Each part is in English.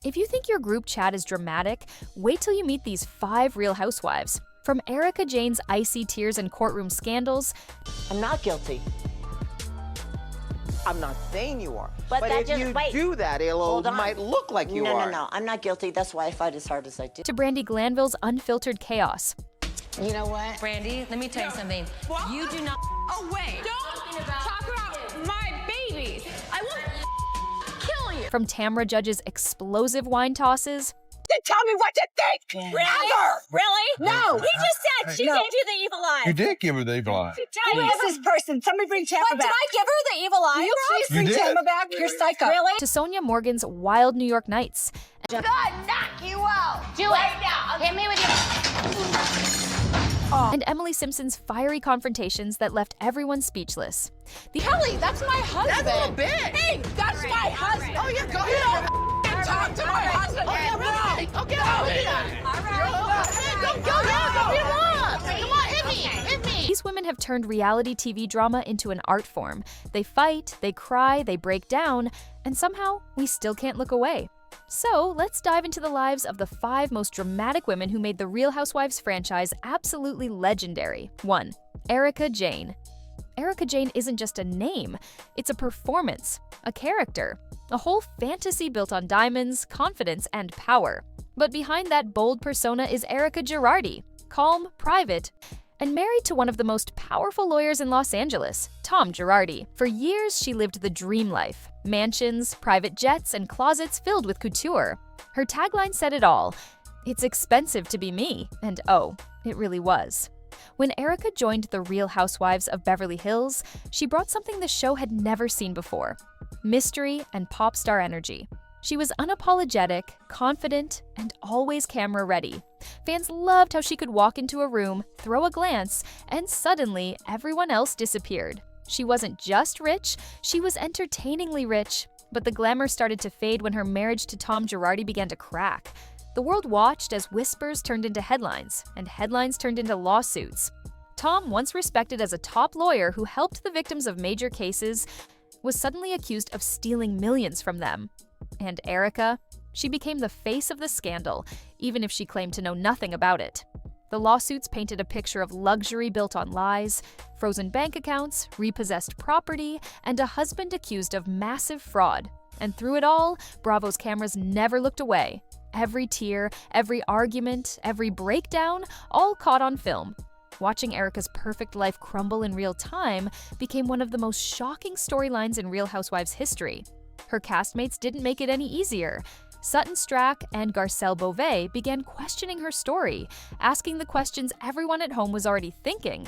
If you think your group chat is dramatic, wait till you meet these 5 Real Housewives. From Erika Jayne's icy tears and courtroom scandals, I'm not guilty. I'm not saying you are. But that if just- you wait. do that, Hold on. might look like you are. No. I'm not guilty. That's why I fight as hard as I do. to Brandi Glanville's unfiltered chaos. You know what? Brandi, let me tell you something. You do not. Oh, wait. Don't talk about my babies. I will kill you. From Tamra Judge's explosive wine tosses, Tell me what to think. Really? Ever. Really? No. He just said she gave you the evil eye. You did give her the evil eye. Who is this person? Somebody bring Tamra back. Did I give her the evil eye? You please bring did. Tamra back. You're psycho. Really? to Sonja Morgan's wild New York nights, God, knock you out. Do right it. now. Hit me with your. and Emily Simpson's fiery confrontations that left everyone speechless. Kelly, that's my husband. That's a little big. Hey, that's my husband. Oh, yeah, go You ahead. don't talk to my husband. Oh, yeah, really? Okay, All right. Come on, hit me. These women have turned reality TV drama into an art form. They fight, they cry, they break down, and somehow we still can't look away. So let's dive into the lives of the 5 most dramatic women who made the Real Housewives franchise absolutely legendary. 1. Erika Jayne. Erika Jayne isn't just a name, it's a performance, a character, a whole fantasy built on diamonds, confidence, and power. But behind that bold persona is Erika Jayne, calm, private, and married to one of the most powerful lawyers in Los Angeles, Tom Girardi. For years, she lived the dream life. Mansions, private jets, and closets filled with couture. Her tagline said it all. It's expensive to be me. And oh, it really was. When Erika joined the Real Housewives of Beverly Hills, she brought something the show had never seen before: mystery and pop star energy. She was unapologetic, confident, and always camera ready. Fans loved how she could walk into a room, throw a glance, and suddenly everyone else disappeared. She wasn't just rich, she was entertainingly rich. But the glamour started to fade when her marriage to Tom Girardi began to crack. The world watched as whispers turned into headlines, and headlines turned into lawsuits. Tom, once respected as a top lawyer who helped the victims of major cases, was suddenly accused of stealing millions from them. And Erika? She became the face of the scandal, even if she claimed to know nothing about it. The lawsuits painted a picture of luxury built on lies, frozen bank accounts, repossessed property, and a husband accused of massive fraud. And through it all, Bravo's cameras never looked away. Every tear, every argument, every breakdown, all caught on film. Watching Erika's perfect life crumble in real time became one of the most shocking storylines in Real Housewives history. Her castmates didn't make it any easier. Sutton Strack and Garcelle Beauvais began questioning her story, asking the questions everyone at home was already thinking.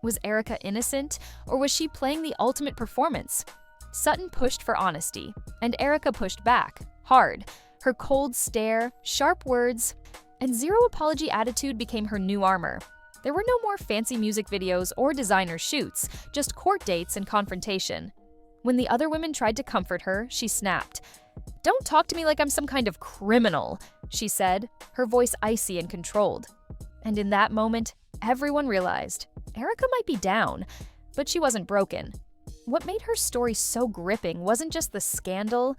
Was Erika innocent, or was she playing the ultimate performance? Sutton pushed for honesty, and Erika pushed back, hard. Her cold stare, sharp words, and zero-apology attitude became her new armor. There were no more fancy music videos or designer shoots, just court dates and confrontation. When the other women tried to comfort her, she snapped. "Don't talk to me like I'm some kind of criminal," she said, her voice icy and controlled. And in that moment, everyone realized Erika might be down, but she wasn't broken. What made her story so gripping wasn't just the scandal,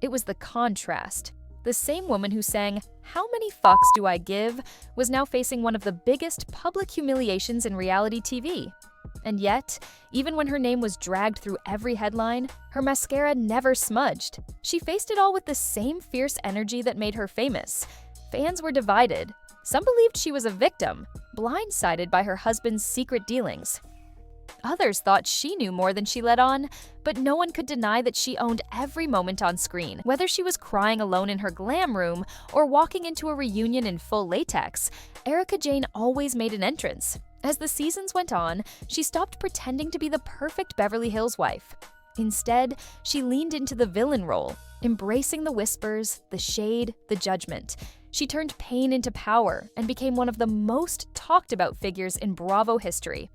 it was the contrast. The same woman who sang, "How many fucks do I give?" was now facing one of the biggest public humiliations in reality TV. And yet, even when her name was dragged through every headline, her mascara never smudged. She faced it all with the same fierce energy that made her famous. Fans were divided. Some believed she was a victim, blindsided by her husband's secret dealings. Others thought she knew more than she let on, but no one could deny that she owned every moment on screen. Whether she was crying alone in her glam room or walking into a reunion in full latex, Erika Jayne always made an entrance. As the seasons went on, she stopped pretending to be the perfect Beverly Hills wife. Instead, she leaned into the villain role, embracing the whispers, the shade, the judgment. She turned pain into power and became one of the most talked about figures in Bravo history.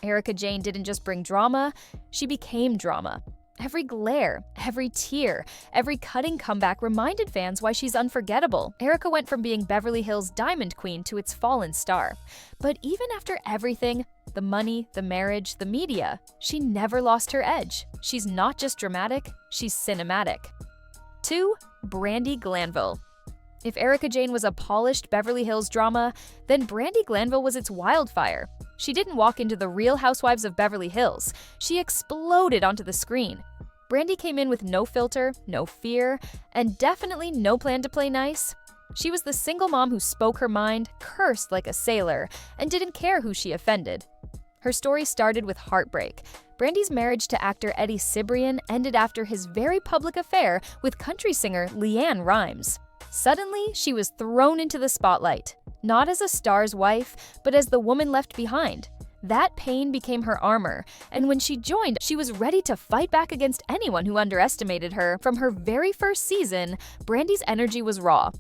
Erika Jayne didn't just bring drama, she became drama. Every glare, every tear, every cutting comeback reminded fans why she's unforgettable. Erika went from being Beverly Hills Diamond Queen to its fallen star. But even after everything, the money, the marriage, the media, she never lost her edge. She's not just dramatic, she's cinematic. 2. Brandi Glanville. If Erika Jayne was a polished Beverly Hills drama, then Brandi Glanville was its wildfire. She didn't walk into the Real Housewives of Beverly Hills. She exploded onto the screen. Brandi came in with no filter, no fear, and definitely no plan to play nice. She was the single mom who spoke her mind, cursed like a sailor, and didn't care who she offended. Her story started with heartbreak. Brandi's marriage to actor Eddie Cibrian ended after his very public affair with country singer LeAnn Rimes. Suddenly, she was thrown into the spotlight, not as a star's wife, but as the woman left behind. That pain became her armor, and when she joined, she was ready to fight back against anyone who underestimated her. From her very first season, Brandi's energy was raw.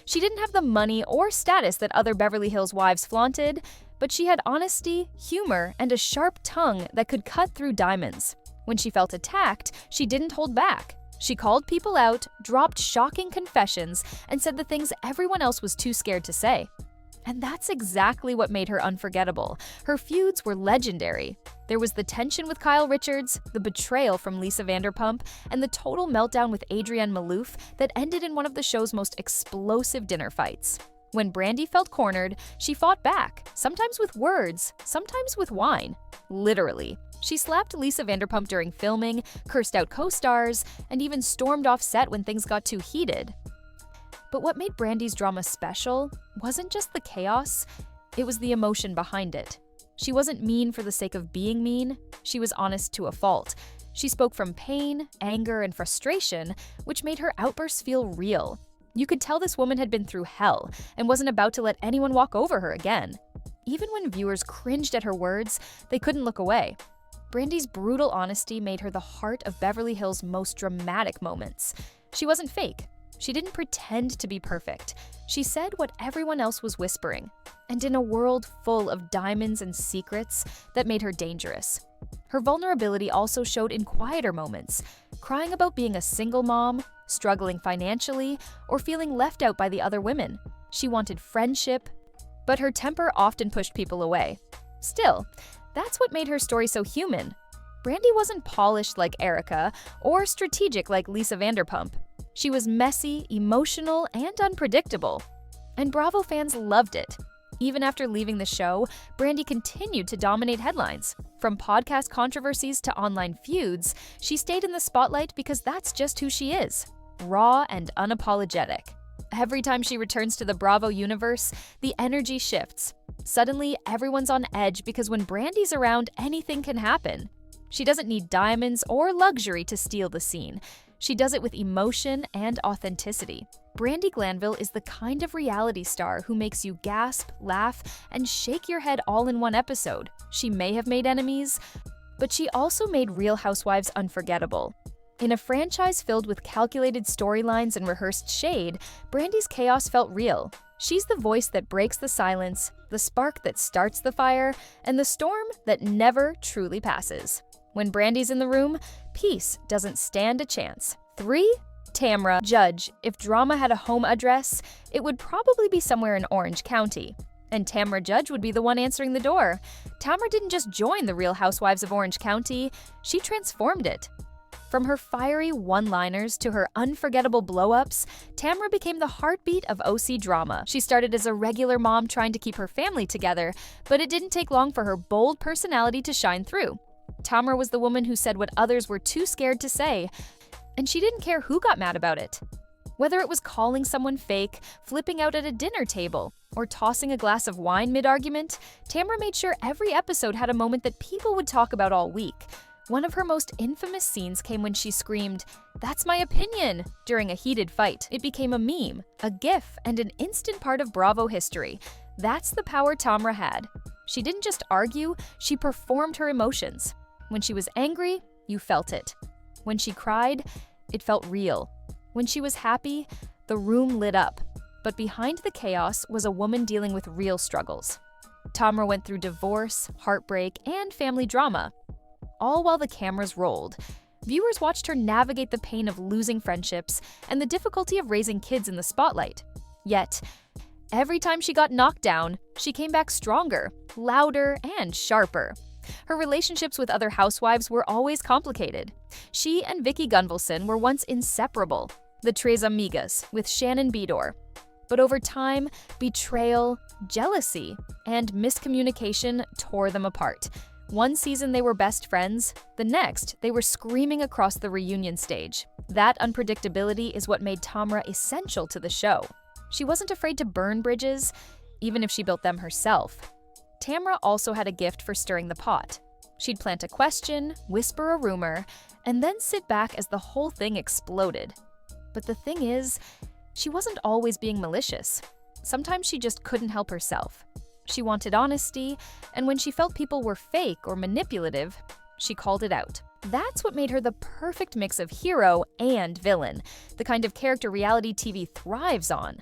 She didn't have the money or status that other Beverly Hills wives flaunted, but she had honesty, humor, and a sharp tongue that could cut through diamonds. When she felt attacked, she didn't hold back. She called people out, dropped shocking confessions, and said the things everyone else was too scared to say. And that's exactly what made her unforgettable. Her feuds were legendary. There was the tension with Kyle Richards, the betrayal from Lisa Vanderpump, and the total meltdown with Adrienne Maloof that ended in one of the show's most explosive dinner fights. When Brandi felt cornered, she fought back, sometimes with words, sometimes with wine. Literally. She slapped Lisa Vanderpump during filming, cursed out co-stars, and even stormed off set when things got too heated. But what made Brandi's drama special wasn't just the chaos, it was the emotion behind it. She wasn't mean for the sake of being mean, she was honest to a fault. She spoke from pain, anger, and frustration, which made her outbursts feel real. You could tell this woman had been through hell and wasn't about to let anyone walk over her again. Even when viewers cringed at her words, they couldn't look away. Brandi's brutal honesty made her the heart of Beverly Hills' most dramatic moments. She wasn't fake. She didn't pretend to be perfect. She said what everyone else was whispering. And in a world full of diamonds and secrets, that made her dangerous. Her vulnerability also showed in quieter moments, crying about being a single mom, struggling financially, or feeling left out by the other women. She wanted friendship, but her temper often pushed people away. Still, that's what made her story so human. Brandi wasn't polished like Erika or strategic like Lisa Vanderpump. She was messy, emotional, and unpredictable. And Bravo fans loved it. Even after leaving the show, Brandi continued to dominate headlines. From podcast controversies to online feuds, she stayed in the spotlight because that's just who she is. Raw and unapologetic. Every time she returns to the Bravo universe, the energy shifts. Suddenly, everyone's on edge because when Brandi's around, anything can happen. She doesn't need diamonds or luxury to steal the scene. She does it with emotion and authenticity. Brandi Glanville is the kind of reality star who makes you gasp, laugh, and shake your head all in one episode. She may have made enemies, but she also made Real Housewives unforgettable. In a franchise filled with calculated storylines and rehearsed shade, Brandi's chaos felt real. She's the voice that breaks the silence, the spark that starts the fire, and the storm that never truly passes. When Brandi's in the room, peace doesn't stand a chance. 3. Tamra Judge. If drama had a home address, it would probably be somewhere in Orange County. And Tamra Judge would be the one answering the door. Tamra didn't just join the Real Housewives of Orange County, she transformed it. From her fiery one-liners to her unforgettable blow-ups, Tamra became the heartbeat of OC drama. She started as a regular mom trying to keep her family together, but it didn't take long for her bold personality to shine through. Tamra was the woman who said what others were too scared to say, and she didn't care who got mad about it. Whether it was calling someone fake, flipping out at a dinner table, or tossing a glass of wine mid-argument, Tamra made sure every episode had a moment that people would talk about all week. One of her most infamous scenes came when she screamed, "That's my opinion!" during a heated fight. It became a meme, a gif, and an instant part of Bravo history. That's the power Tamra had. She didn't just argue, she performed her emotions. When she was angry, you felt it. When she cried, it felt real. When she was happy, the room lit up. But behind the chaos was a woman dealing with real struggles. Tamra went through divorce, heartbreak, and family drama. All while the cameras rolled. Viewers watched her navigate the pain of losing friendships and the difficulty of raising kids in the spotlight. Yet, every time she got knocked down, she came back stronger, louder, and sharper. Her relationships with other housewives were always complicated. She and Vicki Gunvalson were once inseparable. the Tres Amigas with Shannon Beador. But over time, betrayal, jealousy, and miscommunication tore them apart. One season they were best friends, the next they were screaming across the reunion stage. That unpredictability is what made Tamra essential to the show. She wasn't afraid to burn bridges, even if she built them herself. Tamra also had a gift for stirring the pot. She'd plant a question, whisper a rumor, and then sit back as the whole thing exploded. But the thing is, she wasn't always being malicious. Sometimes she just couldn't help herself. She wanted honesty, and when she felt people were fake or manipulative, she called it out. That's what made her the perfect mix of hero and villain, the kind of character reality TV thrives on.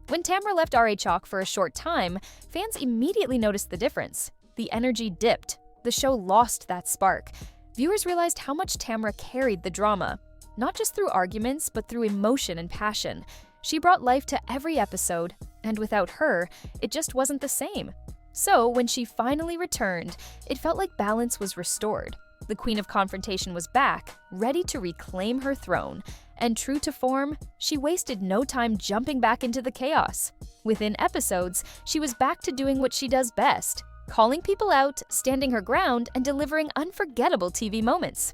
When Tamra left RHOK for a short time, fans immediately noticed the difference. The energy dipped. The show lost that spark. Viewers realized how much Tamra carried the drama, not just through arguments, but through emotion and passion. She brought life to every episode, and without her, it just wasn't the same. So, when she finally returned, it felt like balance was restored. The Queen of Confrontation was back, ready to reclaim her throne. And true to form, she wasted no time jumping back into the chaos. Within episodes, she was back to doing what she does best, calling people out, standing her ground, and delivering unforgettable TV moments.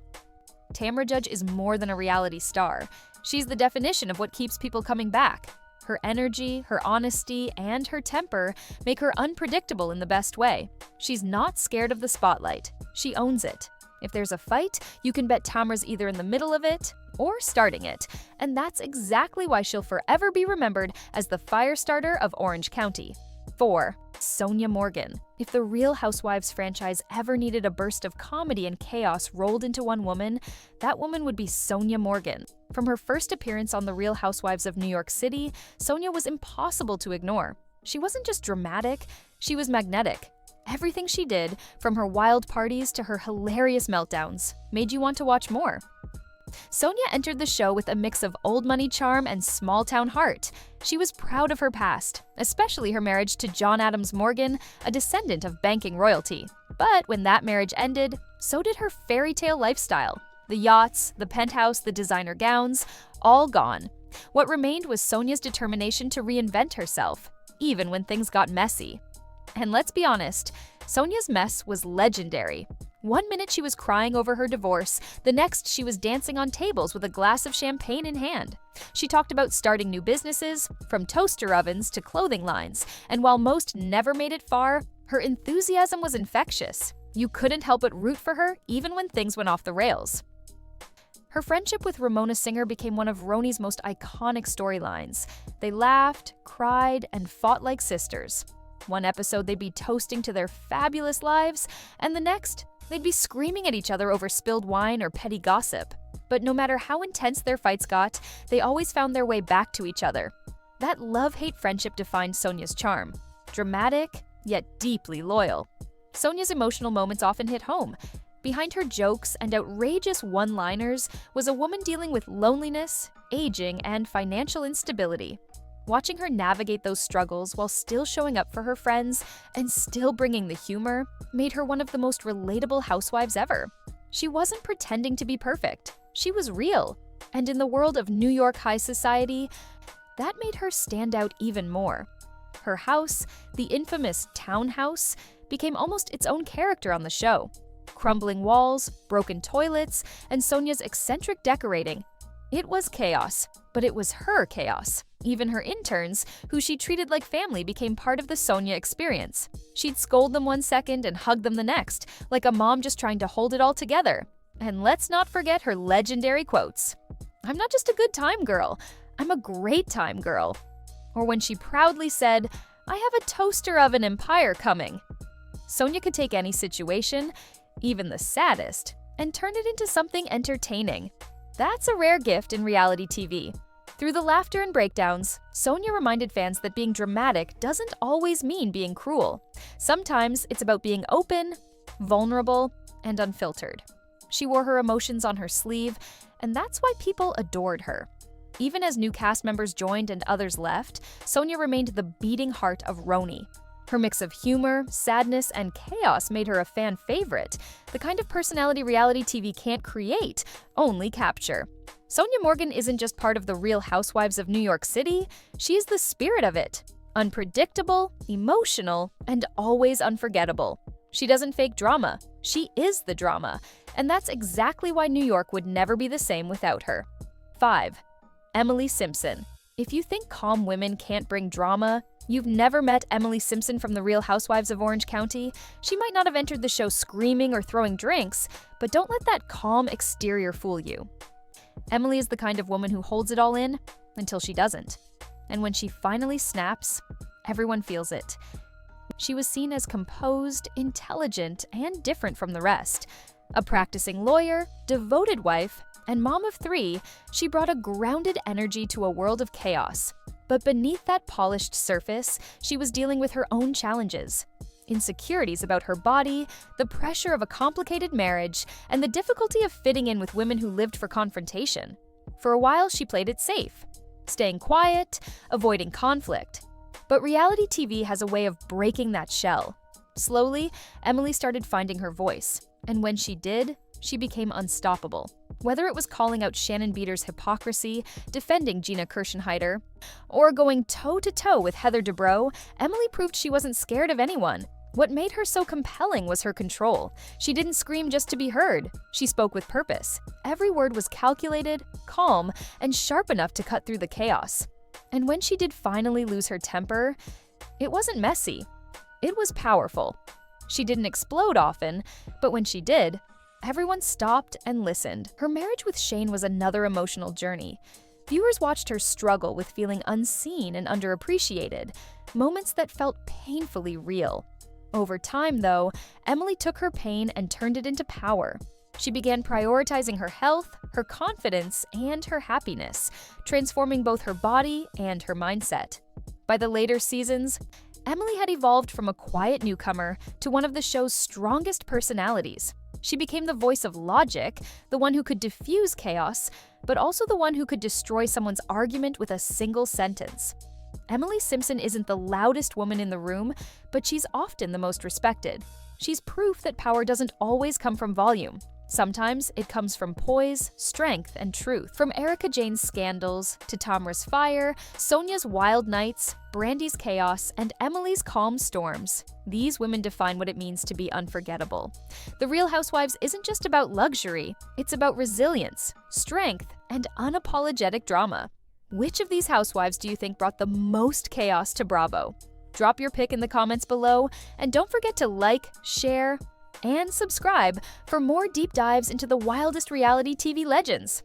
Tamra Judge is more than a reality star. She's the definition of what keeps people coming back. Her energy, her honesty, and her temper make her unpredictable in the best way. She's not scared of the spotlight. She owns it. If there's a fight, you can bet Tamra's either in the middle of it or starting it. And that's exactly why she'll forever be remembered as the fire starter of Orange County. 4. Sonja Morgan. If the Real Housewives franchise ever needed a burst of comedy and chaos rolled into one woman, that woman would be Sonja Morgan. From her first appearance on The Real Housewives of New York City, Sonja was impossible to ignore. She wasn't just dramatic, she was magnetic. Everything she did, from her wild parties to her hilarious meltdowns, made you want to watch more. Sonja entered the show with a mix of old money charm and small town heart. She was proud of her past, especially her marriage to John Adams Morgan, a descendant of banking royalty. But when that marriage ended, so did her fairy tale lifestyle. The yachts, the penthouse, the designer gowns, all gone. What remained was Sonja's determination to reinvent herself, even when things got messy. And let's be honest, Sonja's mess was legendary. One minute she was crying over her divorce, the next she was dancing on tables with a glass of champagne in hand. She talked about starting new businesses, from toaster ovens to clothing lines, and while most never made it far, her enthusiasm was infectious. You couldn't help but root for her even when things went off the rails. Her friendship with Ramona Singer became one of Roni's most iconic storylines. They laughed, cried, and fought like sisters. One episode they'd be toasting to their fabulous lives, and the next, they'd be screaming at each other over spilled wine or petty gossip. But no matter how intense their fights got, they always found their way back to each other. That love-hate friendship defined Sonja's charm. Dramatic, yet deeply loyal. Sonja's emotional moments often hit home. Behind her jokes and outrageous one-liners was a woman dealing with loneliness, aging, and financial instability. Watching her navigate those struggles while still showing up for her friends and still bringing the humor made her one of the most relatable housewives ever. She wasn't pretending to be perfect. She was real. And in the world of New York high society, that made her stand out even more. Her house, the infamous townhouse, became almost its own character on the show. Crumbling walls, broken toilets, and Sonja's eccentric decorating. It was chaos, but it was her chaos. Even her interns, who she treated like family, became part of the Sonja experience. She'd scold them one second and hug them the next, like a mom just trying to hold it all together. And let's not forget her legendary quotes. "I'm not just a good time girl, I'm a great time girl." Or when she proudly said, "I have a toaster oven empire coming." Sonja could take any situation, even the saddest, and turn it into something entertaining. That's a rare gift in reality TV. Through the laughter and breakdowns, Sonja reminded fans that being dramatic doesn't always mean being cruel. Sometimes it's about being open, vulnerable, and unfiltered. She wore her emotions on her sleeve, and that's why people adored her. Even as new cast members joined and others left, Sonja remained the beating heart of Roni. Her mix of humor, sadness, and chaos made her a fan favorite, the kind of personality reality TV can't create, only capture. Sonja Morgan isn't just part of the Real Housewives of New York City, she is the spirit of it. Unpredictable, emotional, and always unforgettable. She doesn't fake drama, she is the drama, and that's exactly why New York would never be the same without her. 5. Emily Simpson. If you think calm women can't bring drama, you've never met Emily Simpson from the Real Housewives of Orange County. She might not have entered the show screaming or throwing drinks, but don't let that calm exterior fool you. Emily is the kind of woman who holds it all in until she doesn't. And when she finally snaps, everyone feels it. She was seen as composed, intelligent, and different from the rest. A practicing lawyer, devoted wife, and mom of 3, she brought a grounded energy to a world of chaos. But beneath that polished surface, she was dealing with her own challenges. Insecurities about her body, the pressure of a complicated marriage, and the difficulty of fitting in with women who lived for confrontation. For a while, she played it safe, staying quiet, avoiding conflict. But reality TV has a way of breaking that shell. Slowly, Emily started finding her voice, and when she did, she became unstoppable. Whether it was calling out Shannon Beater's hypocrisy, defending Gina Kirschenheiter, or going toe-to-toe with Heather Dubrow, Emily proved she wasn't scared of anyone. What made her so compelling was her control. She didn't scream just to be heard. She spoke with purpose. Every word was calculated, calm, and sharp enough to cut through the chaos. And when she did finally lose her temper, it wasn't messy. It was powerful. She didn't explode often, but when she did, everyone stopped and listened. Her marriage with Shane was another emotional journey. Viewers watched her struggle with feeling unseen and underappreciated, moments that felt painfully real. Over time, though, Emily took her pain and turned it into power. She began prioritizing her health, her confidence, and her happiness, transforming both her body and her mindset. By the later seasons, Emily had evolved from a quiet newcomer to one of the show's strongest personalities. She became the voice of logic, the one who could diffuse chaos, but also the one who could destroy someone's argument with a single sentence. Emily Simpson isn't the loudest woman in the room, but she's often the most respected. She's proof that power doesn't always come from volume. Sometimes it comes from poise, strength, and truth. From Erika Jayne's scandals to Tamra's fire, Sonja's wild nights, Brandi's chaos, and Emily's calm storms, these women define what it means to be unforgettable. The Real Housewives isn't just about luxury, it's about resilience, strength, and unapologetic drama. Which of these housewives do you think brought the most chaos to Bravo? Drop your pick in the comments below, and don't forget to like, share, and subscribe for more deep dives into the wildest reality TV legends.